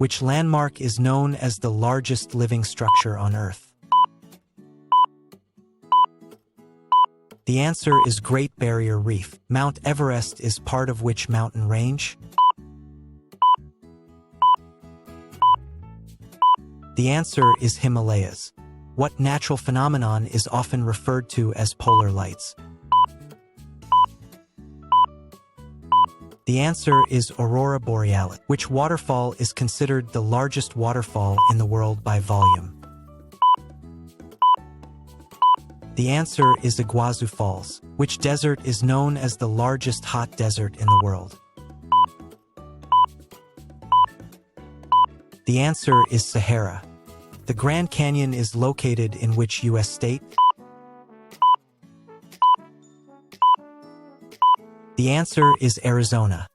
Which landmark is known as the largest living structure on Earth? The answer is Great Barrier Reef. Mount Everest is part of which mountain range? The answer is Himalayas. What natural phenomenon is often referred to as polar lights? The answer is Aurora Borealis. Which waterfall is considered the largest waterfall in the world by volume? The answer is Iguazu Falls. Which desert is known as the largest hot desert in the world? The answer is Sahara. The Grand Canyon is located in which U.S. state? The answer is Arizona.